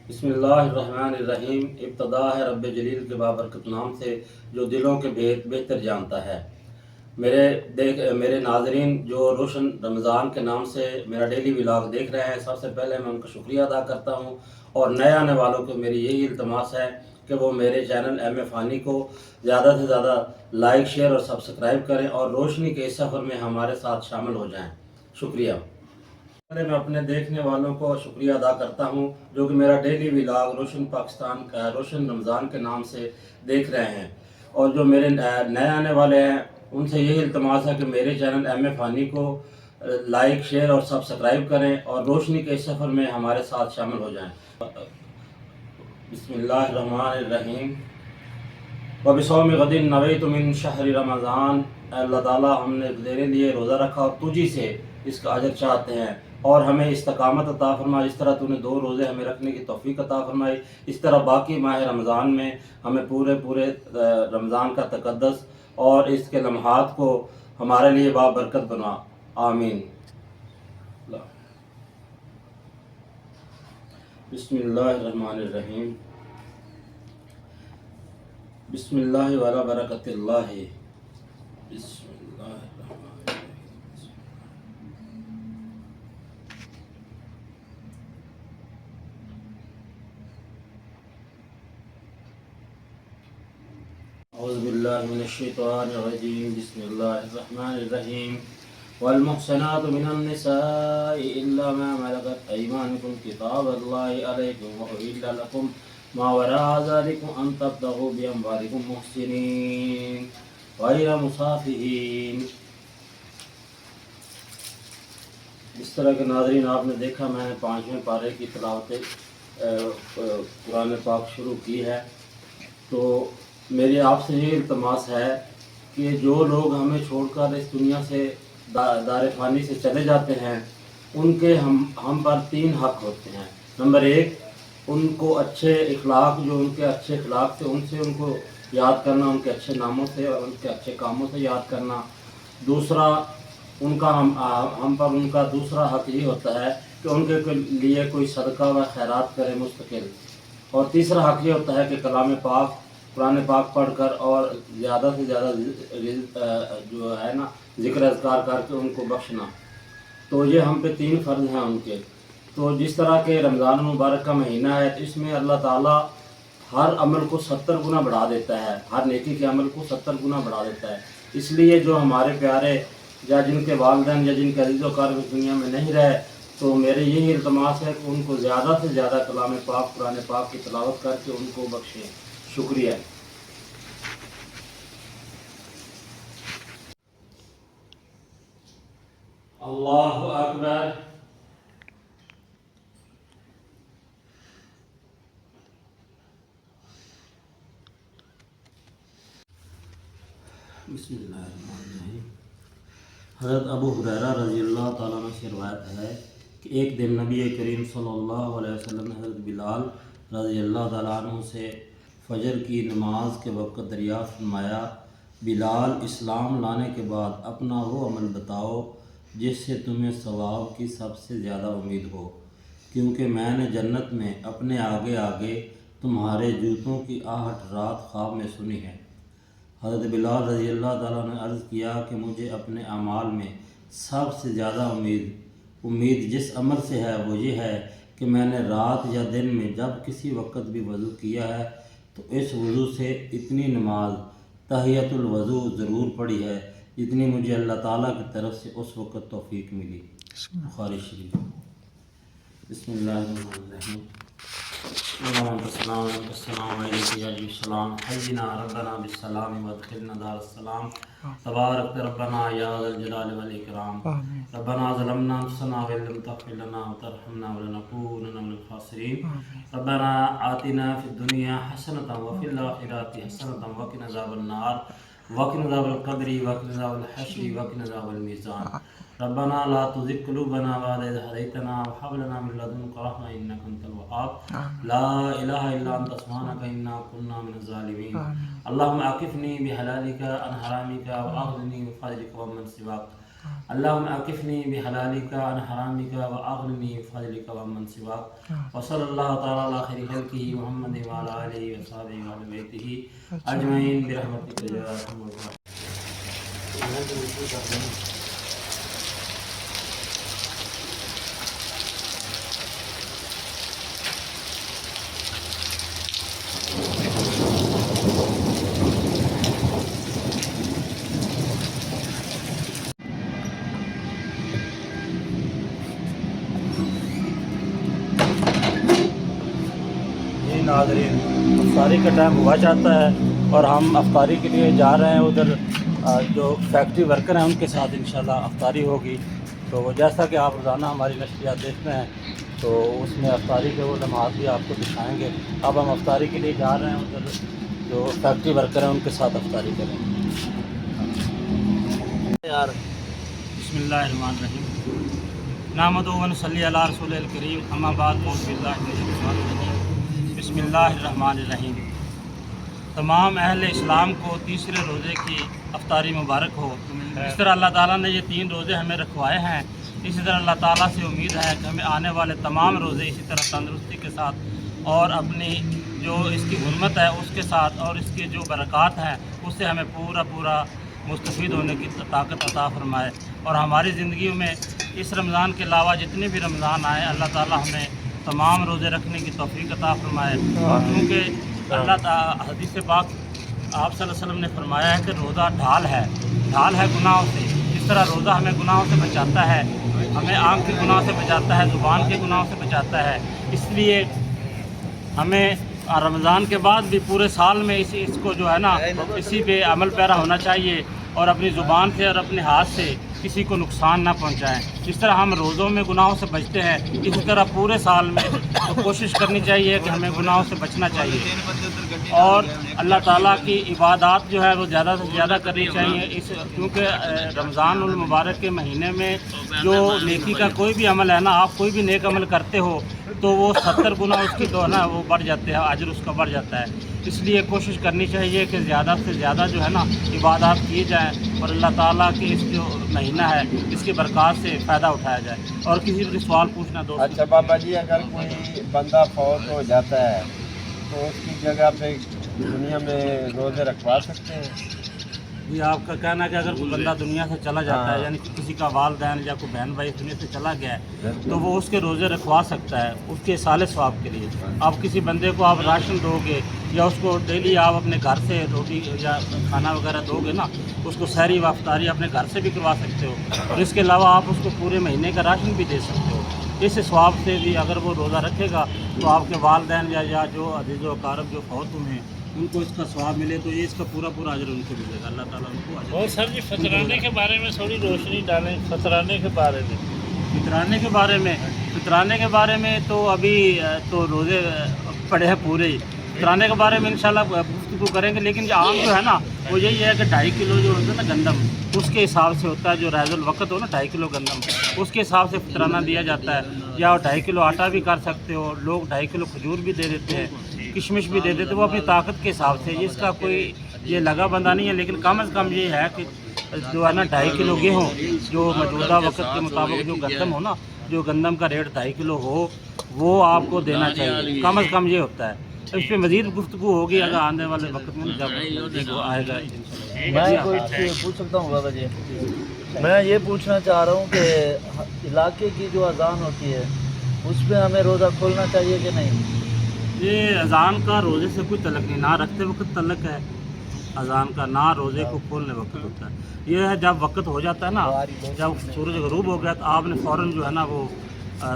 بسم اللہ الرحمن الرحیم۔ ابتدا ہے رب جلیل کے بابرکت نام سے جو دلوں کے بہتر جانتا ہے۔ میرے ناظرین جو روشن رمضان کے نام سے میرا ڈیلی ولاگ دیکھ رہے ہیں، سب سے پہلے میں ان کا شکریہ ادا کرتا ہوں، اور نئے آنے والوں کو میری یہی التماس ہے کہ وہ میرے چینل ایم اے فانی کو زیادہ سے زیادہ لائک، شیئر اور سبسکرائب کریں اور روشنی کے اس سفر میں ہمارے ساتھ شامل ہو جائیں۔ شکریہ۔ پہلے میں اپنے دیکھنے والوں کو شکریہ ادا کرتا ہوں جو کہ میرا ڈیلی ولاگ روشن پاکستان کا روشن رمضان کے نام سے دیکھ رہے ہیں، اور جو میرے نئے آنے والے ہیں ان سے یہی التماس ہے کہ میرے چینل ایم اے فانی کو لائک، شیئر اور سبسکرائب کریں اور روشنی کے اس سفر میں ہمارے ساتھ شامل ہو جائیں۔ بسم اللہ الرحمن الرحیم۔ وَبِصَوْمِ غَدٍ نَوَيْتُ مِن شَهْرِ رمضان۔ اے اللہ تعالیٰ، ہم نے تیرے لیے روزہ رکھا اور تجھی سے اس کا اجر چاہتے ہیں، اور ہمیں استقامت عطا فرما۔ جس طرح تو نے 2 روزے ہمیں رکھنے کی توفیق عطا فرمائی، اس طرح باقی ماہ رمضان میں ہمیں پورے رمضان کا تقدس اور اس کے لمحات کو ہمارے لیے بابرکت بنا۔ آمین۔ بسم اللہ الرحمن الرحیم۔ بسم اللہ وعلی برکت اللہ۔ بسم اللہ الرحمن الرحیم۔ اعوذ باللہ من الشیطان الرجیم۔ بسم اللہ الرحمن الرحیم۔ والمحصنات من النساء الا ما ملكت ايمانكم كتاب الله عليكم واحل لكم ما وراء ذلكم ان تبتغوا باموالكم محسنين غیر مسافحین۔ اس طرح کے ناظرین، آپ نے دیکھا میں نے 5ویں پارے کی تلاوت قرآن پاک شروع کی ہے، تو میری آپ سے یہ التماس ہے کہ جو لوگ ہمیں چھوڑ کر اس دنیا سے دار فانی سے چلے جاتے ہیں، ان کے ہم پر 3 حق ہوتے ہیں۔ نمبر 1، ان کو اچھے اخلاق، جو ان کے اچھے اخلاق تھے ان سے ان کو یاد کرنا، ان کے اچھے ناموں سے اور ان کے اچھے کاموں سے یاد کرنا۔ دوسرا، ان کا ہم پر ان کا دوسرا حق یہ ہوتا ہے کہ ان کے لیے کوئی صدقہ و خیرات کرے مستقل۔ اور تیسرا حق یہ ہوتا ہے کہ کلام پاک، قرآن پاک پڑھ کر اور زیادہ سے زیادہ جو ہے نا ذکر اذکار کر کے ان کو بخشنا۔ تو یہ ہم پہ 3 فرض ہیں ان کے۔ تو جس طرح کہ رمضان المبارک کا مہینہ ہے، تو اس میں اللہ تعالیٰ ہر عمل کو 70 گنا بڑھا دیتا ہے، ہر نیکی کے عمل کو 70 گنا بڑھا دیتا ہے۔ اس لیے جو ہمارے پیارے یا جن کے والدین یا جن کے عزیز و اقارب اس دنیا میں نہیں رہے، تو میرے یہی التماس ہے کہ ان کو زیادہ سے زیادہ کلام پاک، قرآن پاک کی تلاوت کر کے ان کو بخشیں۔ شکریہ۔ اللہ اکبر۔ بسم اللہ الرحمن الرحیم۔ حضرت ابو ہریرہ رضی اللہ تعالیٰ عنہ سے روایت ہے کہ ایک دن نبی کریم صلی اللہ علیہ وسلم نے حضرت بلال رضی اللہ تعالیٰ عنہ سے فجر کی نماز کے وقت دریافت فرمایا، بلال، اسلام لانے کے بعد اپنا وہ عمل بتاؤ جس سے تمہیں ثواب کی سب سے زیادہ امید ہو، کیونکہ میں نے جنت میں اپنے آگے آگے تمہارے جوتوں کی آہٹ رات خواب میں سنی ہے۔ حضرت بلال رضی اللہ تعالیٰ نے عرض کیا کہ مجھے اپنے اعمال میں سب سے زیادہ امید جس عمل سے ہے وہ یہ ہے کہ میں نے رات یا دن میں جب کسی وقت بھی وضو کیا ہے تو اس وضو سے اتنی نماز تحیۃ الوضو ضرور پڑھی ہے جتنی مجھے اللہ تعالیٰ کی طرف سے اس وقت توفیق ملی۔ بخاری شریف۔ بسم اللہ الرحمن الرحیم۔ السلام علیکم یا السلام، حینا ربنا بالسلام وادخلنا دار السلام، تبارک ربنا یا ذا الجلال والاکرام، ربنا ظلمنا انفسنا وان لم تغفر لنا وترحمنا لنکونن من الخاسرین، ربنا آتنا فی الدنیا حسنة وفی الآخرة حسنة وقنا عذاب النار وقنا عذاب القبر وقنا عذاب الحشر وقنا عذاب الميزان، ربنا لا تزغ قلوبنا بعد إذ هديتنا وهب لنا من لدنك رحمة إنك أنت الوهاب، لا إله إلا أنت سبحانك إنا كنا من الظالمين، اللهم أكفني بحلالك عن حرامك وأغنني بفضلك ومن سواك، اللهم اکفنی بحلالک عن حرامک واغننی بفضلک ومن سواک وصلی اللہ تعالی علی خیر خلقہ محمد وعلی آلہ وصحبہ وعلی بیتہ اجمعین برحمتک یا ارحم الراحمین۔ ناظرین، افطاری کا ٹائم ہوا چاہتا ہے اور ہم افطاری کے لیے جا رہے ہیں ادھر جو فیکٹری ورکر ہیں ان کے ساتھ انشاءاللہ افطاری ہوگی۔ تو وہ جیسا کہ آپ روزانہ ہماری نشریات دیکھتے ہیں تو اس میں افطاری کے وہ لمحات بھی آپ کو دکھائیں گے۔ اب ہم افطاری کے لیے جا رہے ہیں ادھر جو فیکٹری ورکر ہیں ان کے ساتھ افطاری کریں گے۔ بسم اللہ الرحمن الرحیم، نحمدہ و نصلی علی رسول الکریم، اما بعد، اعوذ باللہ من الشیطان الرجیم، بسم اللہ الرحمن الرحیم۔ تمام اہل اسلام کو تیسرے روزے کی افطاری مبارک ہو۔ اس طرح اللہ تعالیٰ نے یہ 3 روزے ہمیں رکھوائے ہیں، اسی طرح اللہ تعالیٰ سے امید ہے کہ ہمیں آنے والے تمام روزے اسی طرح تندرستی کے ساتھ اور اپنی جو اس کی حرمت ہے اس کے ساتھ اور اس کی جو برکات ہیں اس سے ہمیں پورا مستفید ہونے کی طاقت عطا فرمائے، اور ہماری زندگیوں میں اس رمضان کے علاوہ جتنے بھی رمضان آئے اللہ تعالیٰ ہمیں تمام روزے رکھنے کی توفیق عطا فرمائے۔ کیونکہ اللہ تعالیٰ حدیث پاک آپ صلی اللہ علیہ وسلم نے فرمایا ہے کہ روزہ ڈھال ہے گناہوں سے۔ اس طرح روزہ ہمیں گناہوں سے بچاتا ہے، ہمیں آنکھ کے گناہوں سے بچاتا ہے، زبان کے گناہوں سے بچاتا ہے۔ اس لیے ہمیں رمضان کے بعد بھی پورے سال میں اس کو جو ہے نا اسی پہ عمل پیرا ہونا چاہیے، اور اپنی زبان سے اور اپنے ہاتھ سے کسی کو نقصان نہ پہنچائیں۔ جس طرح ہم روزوں میں گناہوں سے بچتے ہیں اسی طرح پورے سال میں کوشش کرنی چاہیے کہ ہمیں گناہوں سے بچنا چاہیے، اور اللہ تعالیٰ کی عبادات جو ہے وہ زیادہ سے زیادہ کرنی چاہیے۔ کیونکہ رمضان المبارک کے مہینے میں جو نیکی کا کوئی بھی عمل ہے نا، آپ کوئی بھی نیک عمل کرتے ہو تو وہ 70 گنا اس کی جو ہے نا وہ بڑھ جاتے ہیں، اجر اس کا بڑھ جاتا ہے۔ اس لیے کوشش کرنی چاہیے کہ زیادہ سے زیادہ جو ہے نا عبادات کی جائیں اور اللہ تعالیٰ کے اس جو مہینہ ہے اس کی برکات سے فائدہ اٹھایا جائے۔ اور کسی بھی سوال پوچھنا دوست؟ اچھا بابا جی، اگر کوئی بندہ فوت ہو جاتا ہے تو اس کی جگہ پہ دنیا میں روزے رکھوا سکتے ہیں؟ جی، آپ کا کہنا ہے کہ اگر کوئی بندہ دنیا سے چلا جاتا ہے، یعنی کہ کسی کا والدین یا کوئی بہن بھائی دنیا سے چلا گیا ہے تو وہ اس کے روزے رکھوا سکتا ہے اس کے سال ثواب کے لیے۔ آپ کسی بندے کو آپ راشن دو گے یا اس کو ڈیلی آپ اپنے گھر سے روٹی یا کھانا وغیرہ دو گے نا، اس کو سحری و افطاری اپنے گھر سے بھی کروا سکتے ہو، اور اس کے علاوہ آپ اس کو پورے مہینے کا راشن بھی دے سکتے ہو۔ اس ثواب سے بھی اگر وہ روزہ رکھے گا تو آپ کے والدین یا جو عزیز و اقارب جو فوت ہوئے ہیں ان کو اس کا ثواب ملے تو یہ اس کا پورا اجر ان کو ملے گا، اللہ تعالیٰ ان کو اجر۔ اور سر جی، فطرانے کے بارے میں تھوڑی روشنی ڈالیں، فطرانے کے بارے میں۔ فطرانے کے بارے میں تو ابھی تو روزے پڑے ہیں پورے ہی، فطرانے کے بارے میں انشاءاللہ گفتگو کریں گے، لیکن عام جو ہے نا وہ یہی ہے کہ 2.5 کلو جو ہوتا ہے نا گندم، اس کے حساب سے ہوتا ہے، جو ریز الوقت ہو نا 2.5 کلو گندم اس کے حساب سے فطرانہ دیا جاتا ہے، یا 2.5 کلو آٹا بھی کر سکتے ہو، لوگ 2.5 کلو کھجور بھی دے دیتے ہیں، کشمش بھی دے دیتے، وہ اپنی طاقت کے حساب سے، اس کا کوئی یہ لگا بندہ نہیں ہے، لیکن کم از کم یہ ہے کہ جو ہے نا 2.5 کلو گیہوں جو موجودہ وقت کے مطابق جو گندم ہو نا، جو گندم کا ریٹ 2.5 کلو ہو وہ آپ کو دینا چاہیے، کم از کم یہ ہوتا ہے۔ اس پہ مزید گفتگو ہوگی اگر آنے والے وقت میں جب آئے گا۔ میں کوئی پوچھ سکتا ہوں بابا جی؟ میں یہ پوچھنا چاہ رہا ہوں کہ علاقے کی جو اذان ہوتی ہے اس پہ ہمیں روزہ کھولنا چاہیے کہ نہیں؟ یہ اذان کا روزے سے کوئی تعلق نہیں، نہ رکھتے وقت تعلق ہے اذان کا، نہ روزے کو کھولنے وقت ہوتا ہے۔ یہ ہے جب وقت ہو جاتا ہے نا، جب سورج غروب ہو گیا تو آپ نے فوراً جو ہے نا وہ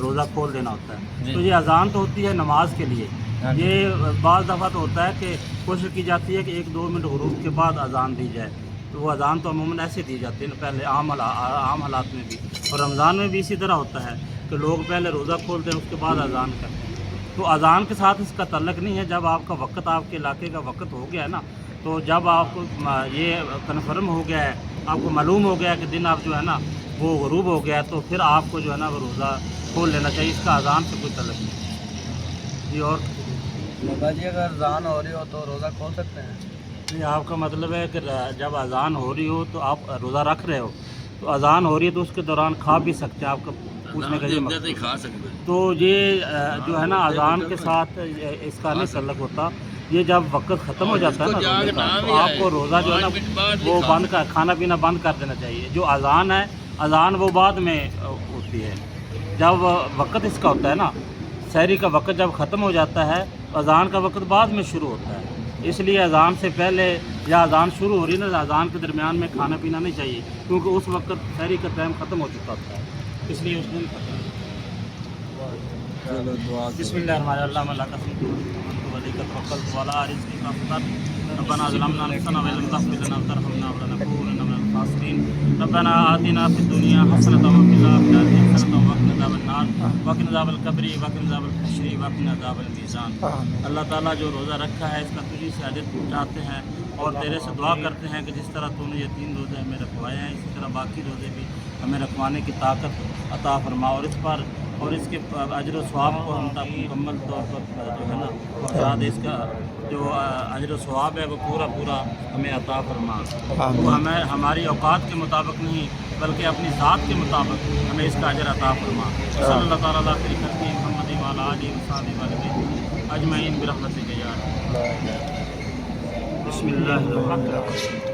روزہ کھول دینا ہوتا ہے۔ تو یہ اذان تو ہوتی ہے نماز کے لیے، یہ بعض دفعہ تو ہوتا ہے کہ کوشش کی جاتی ہے کہ 1-2 منٹ غروب کے بعد اذان دی جائے، تو وہ اذان تو عموماً ایسے دی جاتی ہے پہلے عام حالات میں بھی، اور رمضان میں بھی اسی طرح ہوتا ہے کہ لوگ پہلے روزہ کھولتے ہیں اس کے بعد اذان کرتے ہیں۔ تو اذان کے ساتھ اس کا تعلق نہیں ہے، جب آپ کا وقت آپ کے علاقے کا وقت ہو گیا ہے نا، تو جب آپ کو یہ کنفرم ہو گیا ہے، آپ کو معلوم ہو گیا ہے کہ دن آپ جو ہے نا وہ غروب ہو گیا ہے، تو پھر آپ کو جو ہے نا وہ روزہ کھول لینا چاہیے، اس کا اذان سے کوئی تعلق نہیں جی۔ اور بابا جی، اگر اذان ہو رہی ہو تو روزہ کھول سکتے ہیں؟ نہیں، آپ کا مطلب ہے کہ جب اذان ہو رہی ہو تو آپ روزہ رکھ رہے ہو، تو اذان ہو رہی ہے تو اس کے دوران کھا بھی سکتے ہیں. آپ کا پوچھنے کا یہ مقصد کھا سکتے ہیں. تو یہ جو ہے نا اذان کے ساتھ اس کا نہیں تعلق ہوتا. یہ جب وقت ختم ہو جاتا ہے نا روزے کا تو آپ کو روزہ جو ہے نا وہ بند کر کھانا پینا بند کر دینا چاہیے. جو اذان ہے اذان وہ بعد میں ہوتی ہے. جب وقت اس کا ہوتا ہے نا سحری کا وقت جب ختم ہو جاتا ہے تو اذان کا وقت بعد میں شروع ہوتا ہے. اس لیے اذان سے پہلے یا اذان شروع ہو رہی ہے نا اذان کے درمیان میں کھانا پینا نہیں چاہیے کیونکہ اس وقت سحری کا ٹائم ختم ہو چکا ہوتا ہے. اس لیے اس دن بسم اللہ الرحمن الرحیم اللہ کا ربنا ظلمنا انفسنا وان لم تغفر لنا وترحمنا لنكونن من الخاسرين. ربنا آتنا في الدنيا حسنة وفي الآخرة حسنة وقنا عذاب النار وقنا عذاب القبر وقنا عذاب الحشر وقنا عذاب الميزان. اللہ تعالیٰ جو روزہ رکھا ہے اس کا تجھی سے اجر پہنچاتے ہیں اور تیرے سے دعا کرتے ہیں کہ جس طرح تو نے یہ 3 روزے ہمیں رکھوائے ہیں اسی طرح باقی روزے بھی ہمیں رکھوانے کی طاقت عطا فرما اور اس پر اور اس کے اجر و ثواب کو ہم تک مکمل طور پر جو ہے نا پہنچا دے. اس کا جو اجر و ثواب ہے وہ پورا ہمیں عطا فرما. وہ ہمیں ہماری اوقات کے مطابق نہیں بلکہ اپنی ذات کے مطابق ہمیں اس کا اجر عطا فرما. صلی اللہ تعالیٰ علیہ وسلم محمد وعلی آلہ وصحبہ اجمعین برحمتک یا بسم اللہ الرحمن الرحیم.